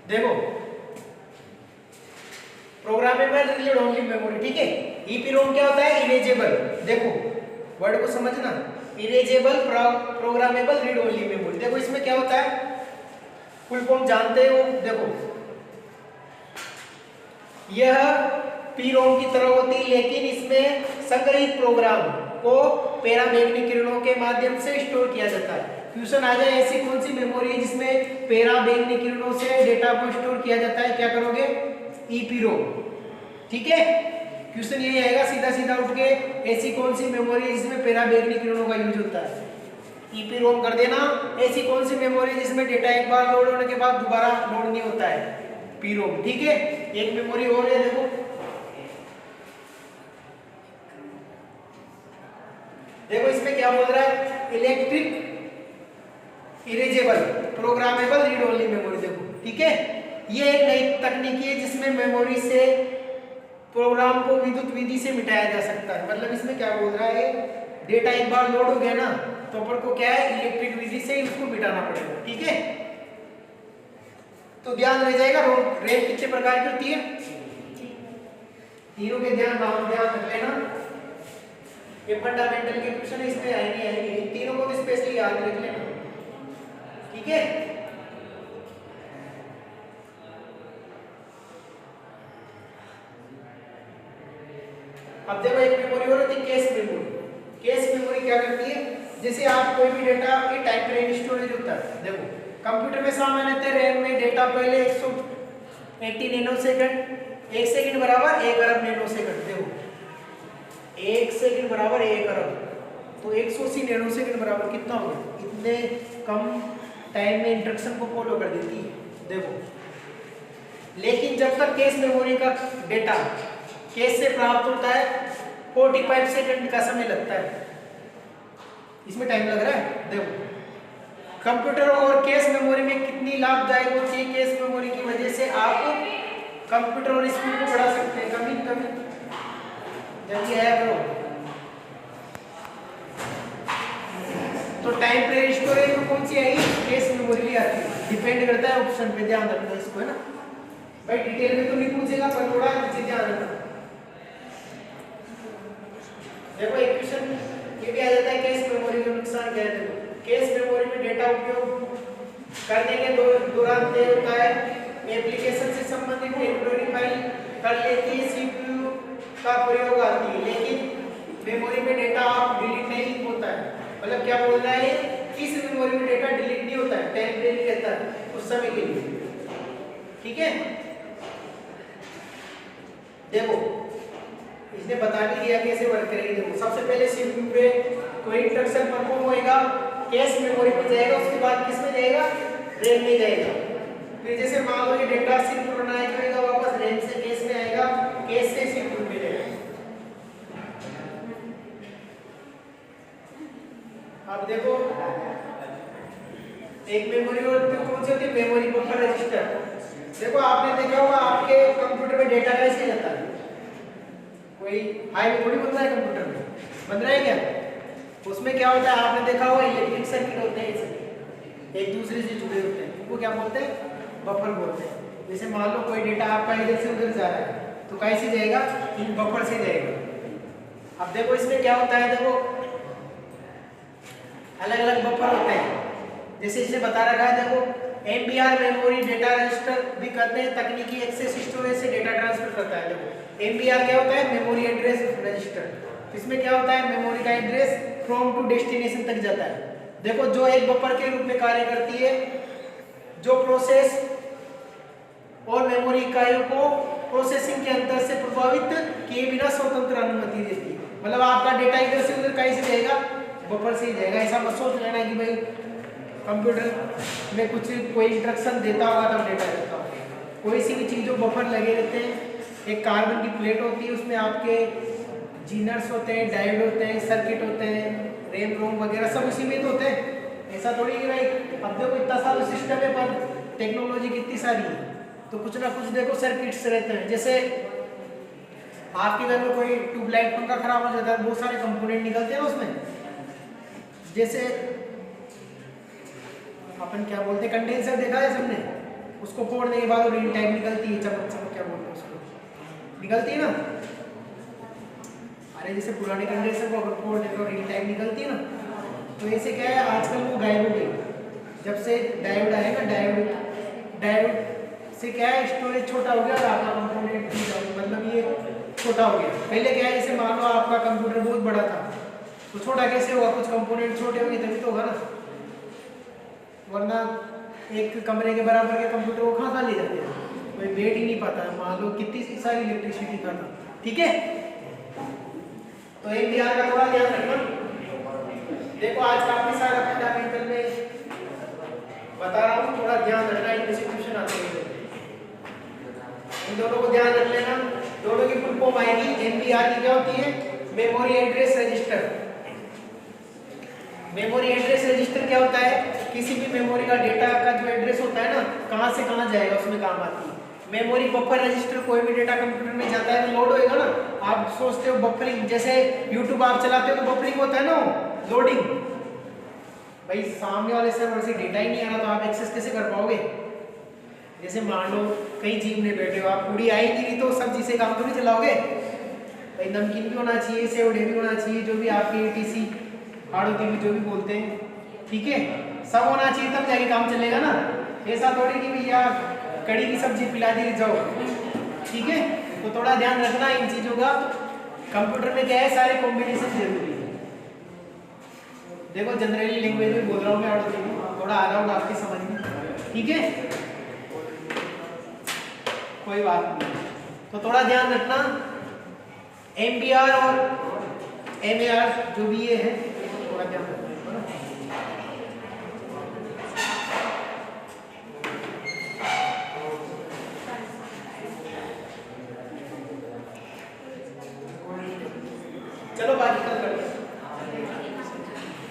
देखो programmable read only memory, ठीक है। ईपीरोम क्या होता है? इरेजेबल। देखो वर्ड को समझना, erasable programmable read only memory. देखो इसमें क्या होता है, फुल फॉर्म जानते हो? देखो यह पीरोम की तरह होती है, लेकिन इसमें संग्रहित प्रोग्राम को पराबैंगनी किरणों के माध्यम से स्टोर किया जाता है। क्वेश्चन आ जाए ऐसी कौन सी मेमोरी है जिसमें पराबैंगनी किरणों से डेटा को स्टोर किया जाता है? क्या करोगे? ईपीरोम, ठीक है। क्वेश्चन ये आएगा सीधा सीधा उठ के, ऐसी कौन सी मेमोरी है जिसमें पराबैंगनी किरणों का यूज होता है? ईपीरोम कर देना। ऐसी कौन सी मेमोरी है जिसमें डेटा एक बार लोड होने के बाद दोबारा लोड नहीं होता है? पीरोम, ठीक है। एक मेमोरी और है, देखो देखो इसमें क्या बोल रहा है? Electric erasable programmable read only memory. देखो ठीक है, ये एक नई तकनीक है जिसमें मेमोरी से प्रोग्राम को विद्युत विधि से मिटाया जा सकता है। मतलब इसमें क्या बोल रहा है, डेटा एक बार लोड हो गया ना तो अपन को क्या है, इलेक्ट्रिक विधि से उसको मिटाना पड़ेगा, ठीक है। तो ध्यान रह जाएगा, रैम कितने प्रकार की होती है? तीनों के ध्यान रख लेना, ये फंडामेंटल के क्वेश्चन इसमें आएंगे। तीनों को तो स्पेशली याद रख लेना, ठीक है। अब देखो एक मेमोरी और होती है कैश मेमोरी। कैश मेमोरी क्या करती है, जैसे आप कोई भी डेटा के टाइप रेंज स्टोरेज होता है। देखो कंप्यूटर में सामान्यतः रैम में डेटा पहले 180 नैनोसेकंड, 1 सेकंड बराबर 1 अरब नैनोसेकंड। देखो 1 सेकंड बराबर 1 अरब, तो 180 नैनोसेकंड बराबर कितना होगा? इतने कम टाइम में इंस्ट्रक्शन को फॉलो कर देती है। देखो लेकिन जब तक कैश मेमोरी का डेटा कैश से प्राप्त होता है 45 सेकंड का समय लगता है, इसमें टाइम लग रहा है। देखो कंप्यूटर और कैश मेमोरी में कितनी लाभदायक होती है। कैश मेमोरी की वजह से आप कंप्यूटर और स्पीड को बढ़ा सकते हैं। कभी जल्दी आया करो। तो टाइम पे स्टोरेज में कौन सी आएगी? कैश मेमोरी भी आती है, डिपेंड करता है ऑप्शन पे, ध्यान रखना इसको, है ना भाई। डिटेल में तो नहीं पूछेगा पर थोड़ा नीचे ध्यान रखना। देखो एक क्वेश्चन ये भी आ जाता है, कैश मेमोरी का नुकसान क्या है? देखो कैश मेमोरी में डेटा उपयोग करने के दौरान तय होता है, एप्लीकेशन से संबंधित टेम्पररी फाइल कर लेती है, सीपीयू का प्रयोग आती है, लेकिन मेमोरी में डेटा आप डिलीट नहीं होता है। मतलब क्या बोल रहा है, इस मेमोरी में डेटा डिलीट नहीं होता है, टेम्परेरी रहता है उस समय के लिए, ठीक है। देखो इसने बता भी दिया कैसे वर्क करेगी। देखो सबसे पहले सीपीयू पे कोई इंस्ट्रक्शन परफॉर्म होएगा, कैश मेमोरी पे जाएगा, उसके बाद किस में जाएगा? रैम में जाएगा। फिर जैसे मान लो ये डेटा सिंक्रोनाइज होएगा, वापस रैम से कैश में आएगा, कैश से सीपीयू में जाएगा। अब देखो एक मेमोरी और कौन सी होती है? Memory buffer register. देखो आपने देखा होगा आपके कंप्यूटर में डेटा कैसे जाता है, कोई हाई थोड़ी बन रहा है कंप्यूटर में, बन रहा है क्या? उसमें क्या होता है आपने देखा होगा, इलेक्ट्रिक सर्किट होते हैं, एक दूसरे से जुड़े होते हैं, उनको क्या बोलते हैं? बफर बोलते हैं। जैसे मान लो कोई डेटा आपका इधर से उधर जा रहा है तो कैसे जाएगा? इन बफर से जाएगा। अब देखो इसमें क्या होता है, देखो अलग अलग बफर होते हैं, जैसे इसने बता रखा है। देखो एमबीआर मेमोरी डेटा रजिस्टर भी कहते हैं, तकनीकी एक्सेस स्टोरेज से डेटा ट्रांसफर करता है। देखो एमबीआर क्या होता है? Memory address register. इसमें क्या होता है? मेमोरी का एड्रेस फ्रॉम टू डेस्टिनेशन तक जाता है। देखो जो एक बफर के रूप में कार्य करती है, जो प्रोसेस और मेमोरी इकाइयों को प्रोसेसिंग के अंतर से प्रभावित किए बिना स्वतंत्र अनुमति देती है। मतलब आपका डेटा इधर से उधर कहीं से जाएगा? बफर से ही जाएगा। ऐसा मत सोच लेना कि भाई कंप्यूटर में कुछ कोई इंस्ट्रक्शन देता होगा तब डेटा जाता होगा। कोई सी भी चीज़ जो बफर लगे रहते हैं, एक कार्बन की प्लेट होती है, उसमें आपके जीनर्स होते हैं, डायोड होते हैं, सर्किट होते हैं, रैम रोम वगैरह सब उसी में तो होते हैं। ऐसा थोड़ी कि भाई अब देखो इतना सारा सिस्टम है पर टेक्नोलॉजी कितनी सारी है, तो कुछ ना कुछ देखो सर्किट्स रहते हैं। जैसे आपके घर में कोई ट्यूबलाइट पंखा खराब हो जाता है, बहुत सारे कंपोनेंट निकलते हैं उसमें, जैसे अपन क्या बोलते हैं, कंडेंसर देखा है सबने, उसको फोड़ने के बाद वो रील टाइप निकलती है, चमक चमक क्या बोलते हैं उसको, निकलती है ना। अरे जैसे पुराने कंडेंसर को अगर फोड़ देते हो रील टाइप निकलती है ना, तो ऐसे क्या है आजकल वो गायब हो गई। जब से डायोड आएगा, डायोड से क्या है स्टोरेज छोटा हो गया और आपका कंपोनेंट मतलब ये छोटा हो गया। पहले क्या है जैसे मान लो आपका कंप्यूटर बहुत बड़ा था, तो छोटा कैसे होगा, कुछ कंपोनेंट छोटे होंगे तभी तो होगा ना, वरना एक कमरे के बराबर के कंप्यूटर को कहाँ ले जाते हैं, कोई बैठ ही नहीं पाता है, मान लो कितनी सारी इलेक्ट्रिसिटी खाता। ठीक है, तो एमबीआर का थोड़ा ध्यान रखना। देखो आज काफी सारा फंडामेंटल में बता रहा हूँ, थोड़ा ध्यान रखना, इंस्टीट्यूशन आते हैं इन दोनों को ध्यान रख लेना। दोनों की फुल फॉर्म आएगी। एमबीआर की क्या होती है, memory address register. Memory address register क्या होता है, किसी भी मेमोरी का डेटा का जो एड्रेस होता है ना, कहां से कहां जाएगा उसमें काम आती है। मेमोरी बफर रजिस्टर, कोई भी डेटा कंप्यूटर में जाता है तो लोड होएगा ना। आप सोचते हो बफरिंग, जैसे यूट्यूब आप चलाते हो तो बफरिंग होता है ना, लोडिंग। भाई सामने वाले सर्वर से डेटा ही नहीं आ रहा तो आप एक्सेस कैसे कर पाओगे। जैसे मान लो कहीं जिम में बैठे हो, आप पूरी आई नहीं तो सब्जी से काम तो नहीं चलाओगे भाई, नमकीन भी होना चाहिए, सेवड़े भी होना चाहिए, जो भी आपके एटीसी आड़ू की भी जो भी बोलते हैं, ठीक है, सब होना चाहिए तब जाके काम चलेगा ना। ऐसा थोड़ी कि भैया कड़ी की सब्जी पिला दी जाओ। ठीक है, तो थोड़ा ध्यान रखना इन चीजों का। कंप्यूटर में क्या है, सारे कॉम्बिनेशन जरूरी है। देखो जनरली लैंग्वेज में बोल रहा हूँ मैं, और थोड़ा आ रहा हूँ आपकी समझ में। ठीक है, कोई बात नहीं, तो थोड़ा ध्यान रखना। एमबीआर और एमएआर जो भी ये है थोड़ा ध्यान रखना। चलो बाकी कल